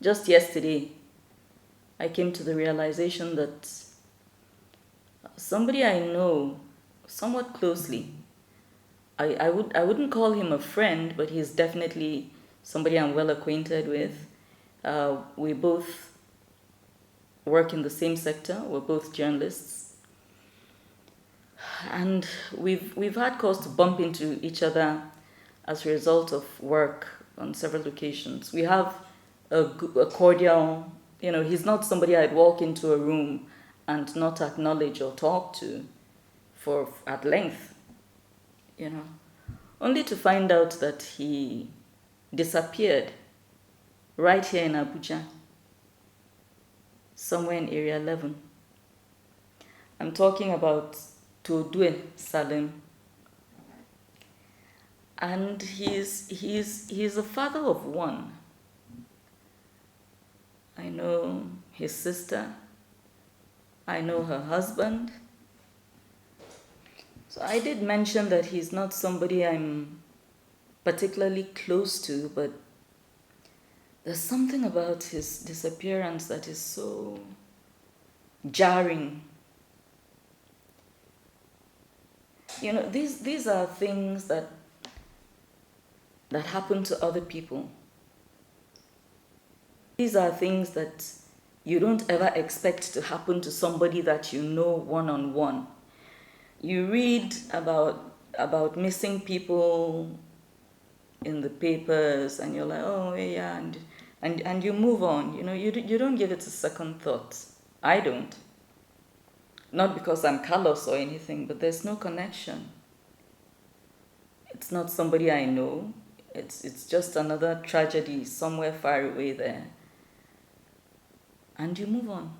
Just yesterday, I came to the realization that somebody I know somewhat closely, I wouldn't call him a friend, but he's definitely somebody I'm well acquainted with. We both work in the same sector. We're both journalists, and we've had cause to bump into each other as a result of work on several occasions. We have a cordial, he's not somebody I'd walk into a room and not acknowledge or talk to for at length, only to find out that he disappeared right here in Abuja, somewhere in Area 11. I'm talking about Tordue Salem. And he's a father of one. I know his sister. I know her husband. So I did mention that he's not somebody I'm particularly close to, but there's something about his disappearance that is so jarring. These are things that happen to other people. These are things that you don't ever expect to happen to somebody that you know one-on-one. You read about missing people in the papers and you're like, oh yeah, and you move on. You don't give it a second thought. I don't. Not because I'm callous or anything, but there's no connection. It's not somebody I know. It's just another tragedy somewhere far away there. And you move on.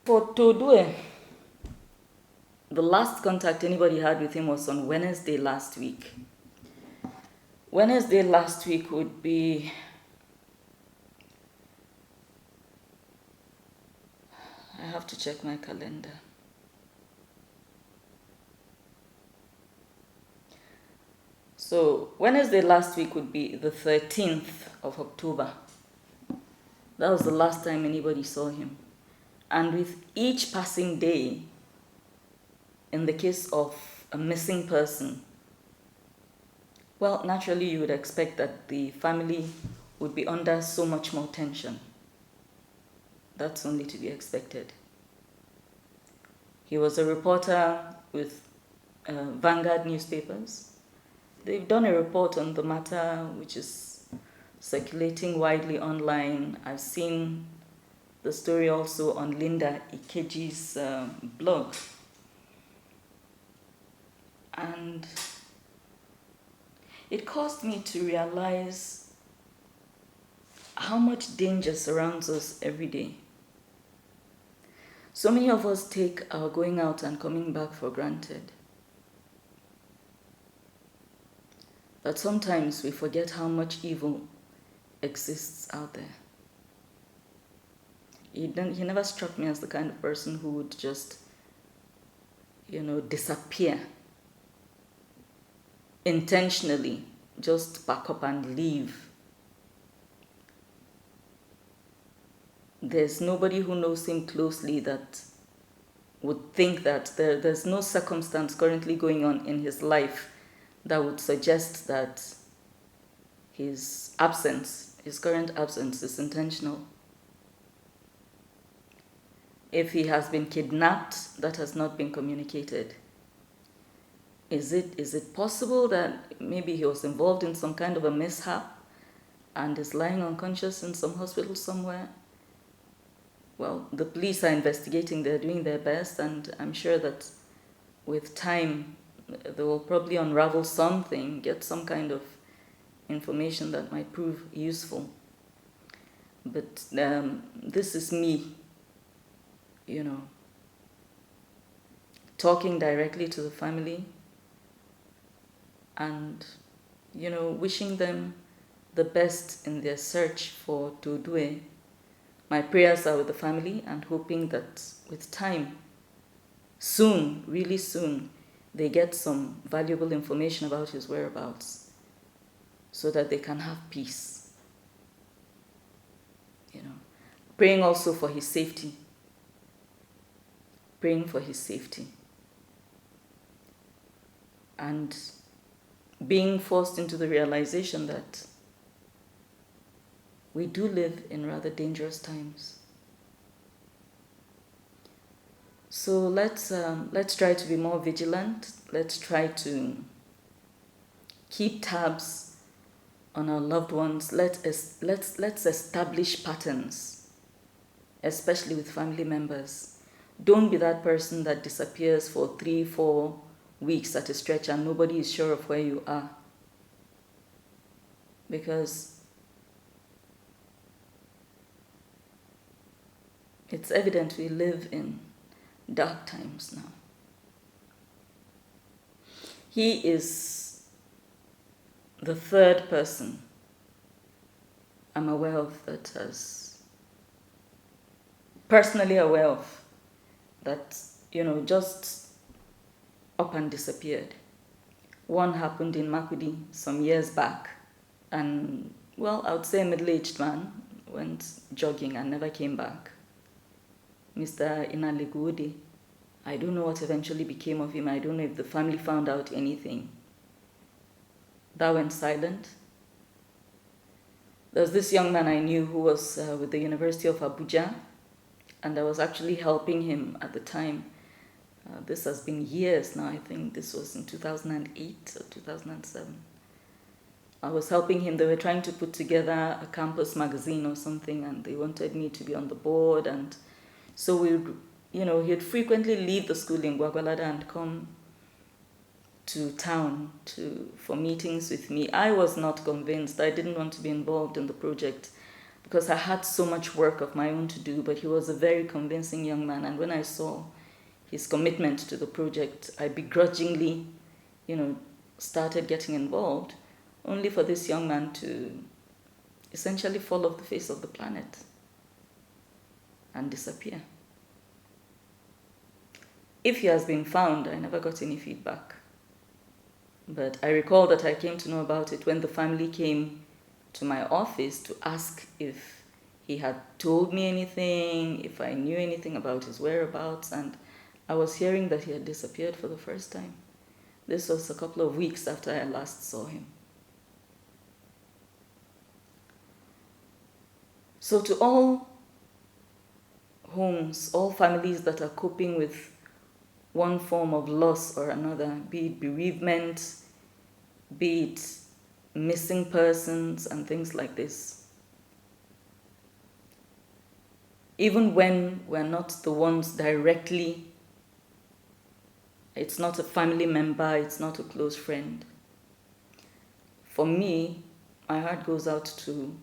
For Tordue, the last contact anybody had with him was on Wednesday last week. Wednesday last week would be I have to check my calendar. So Wednesday last week would be the 13th of October. That was the last time anybody saw him. And with each passing day, in the case of a missing person, well, naturally you would expect that the family would be under so much more tension. That's only to be expected. He was a reporter with Vanguard newspapers. They've done a report on the matter, which is circulating widely online. I've seen the story also on Linda Ikeji's blog. And it caused me to realize how much danger surrounds us every day. So many of us take our going out and coming back for granted. But sometimes we forget how much evil exists out there. He never struck me as the kind of person who would just, disappear intentionally, just pack up and leave. There's nobody who knows him closely that would think that there's no circumstance currently going on in his life that would suggest that his current absence is intentional. If he has been kidnapped, that has not been communicated. Is it possible that maybe he was involved in some kind of a mishap and is lying unconscious in some hospital somewhere? Well, the police are investigating, they're doing their best, and I'm sure that with time they will probably unravel something, get some kind of information that might prove useful. But this is me, talking directly to the family and, wishing them the best in their search for Tordue. My prayers are with the family and hoping that with time, soon, really soon, they get some valuable information about his whereabouts so that they can have peace. Praying also for his safety. Praying for his safety. And being forced into the realization that we do live in rather dangerous times. So let's try to be more vigilant. Let's try to keep tabs on our loved ones. Let's establish patterns, especially with family members. Don't be that person that disappears for 3-4 weeks at a stretch and nobody is sure of where you are. Because it's evident we live in dark times now. He is the third person I'm aware of that has, personally aware of, that, just up and disappeared. One happened in Makudi some years back, and, I would say a middle-aged man went jogging and never came back. Mr. Inalegudi, I don't know what eventually became of him. I don't know if the family found out anything. That went silent. There was this young man I knew who was with the University of Abuja, and I was actually helping him at the time. This has been years now. I think this was in 2008 or 2007. I was helping him. They were trying to put together a campus magazine or something, and they wanted me to be on the board. And so he'd frequently leave the school in Gwagwalada and come to town for meetings with me. I was not convinced. I didn't want to be involved in the project because I had so much work of my own to do, but he was a very convincing young man. And when I saw his commitment to the project, I begrudgingly, started getting involved, only for this young man to essentially fall off the face of the planet and disappear. If he has been found, I never got any feedback. But I recall that I came to know about it when the family came to my office to ask if he had told me anything, if I knew anything about his whereabouts, and I was hearing that he had disappeared for the first time. This was a couple of weeks after I last saw him. So to all homes, all families that are coping with one form of loss or another, be it bereavement, be it missing persons and things like this. Even when we're not the ones directly, it's not a family member, it's not a close friend. For me, my heart goes out to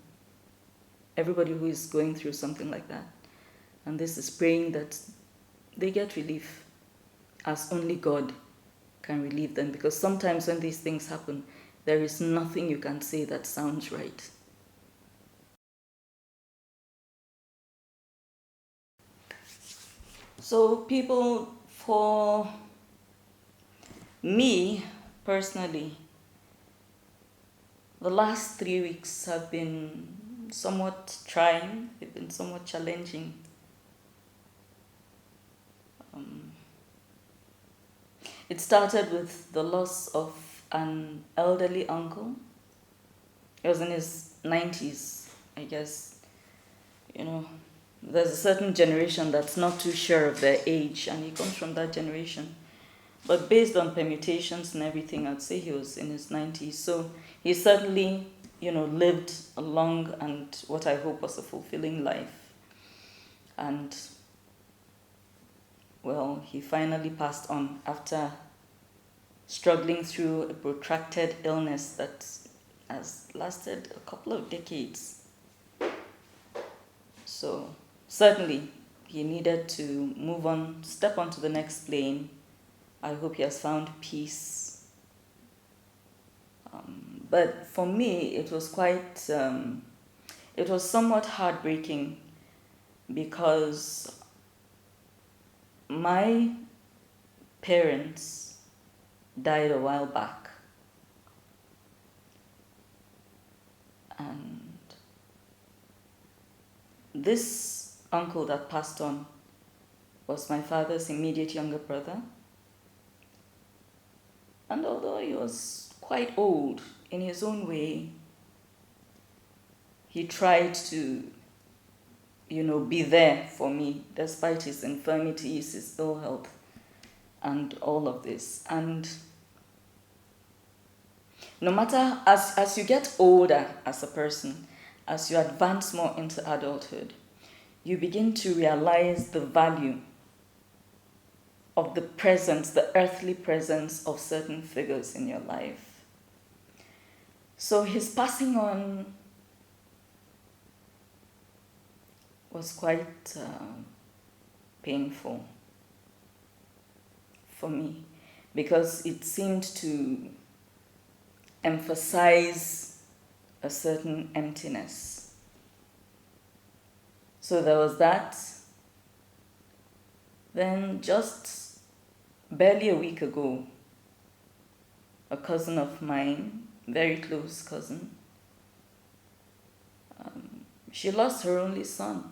everybody who is going through something like that. And this is praying that they get relief, as only God can relieve them. Because sometimes when these things happen, there is nothing you can say that sounds right. So people, for me personally, the last 3 weeks have been somewhat trying, they've been somewhat challenging. It started with the loss of an elderly uncle. He was in his 90s, I guess. There's a certain generation that's not too sure of their age, and he comes from that generation. But based on permutations and everything, I'd say he was in his 90s. So he certainly, lived a long and what I hope was a fulfilling life. And he finally passed on after struggling through a protracted illness that has lasted a couple of decades. So certainly he needed to move on, step onto the next plane. I hope he has found peace. But for me, it was it was somewhat heartbreaking because my parents died a while back. And this uncle that passed on was my father's immediate younger brother. And although he was quite old, in his own way, he tried to, be there for me, despite his infirmities, his ill health, and all of this. And no matter, as you get older as a person, as you advance more into adulthood, you begin to realize the value of the presence, the earthly presence of certain figures in your life. So his passing on was quite painful for me, because it seemed to emphasize a certain emptiness. So there was that. Then just barely a week ago, a cousin of mine, very close cousin, she lost her only son.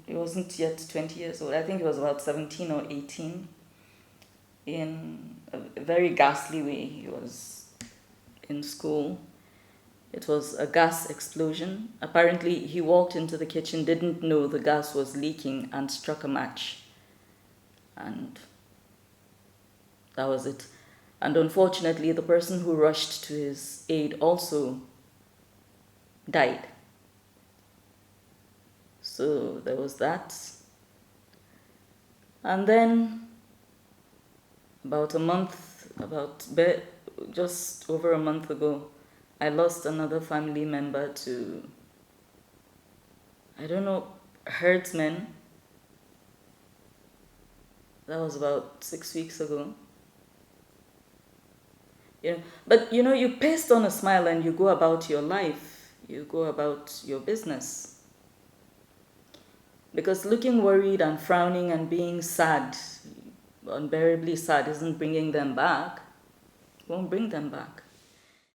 He wasn't yet 20 years old. I think he was about 17 or 18. In a very ghastly way, he was in school. It was a gas explosion. Apparently, he walked into the kitchen, didn't know the gas was leaking, and struck a match. And that was it. And unfortunately, the person who rushed to his aid also died. So there was that. And then just over a month ago, I lost another family member to, herdsmen. That was about 6 weeks ago. But you paste on a smile and you go about your life. You go about your business. Because looking worried and frowning and being sad, unbearably sad, isn't bringing them back. It won't bring them back.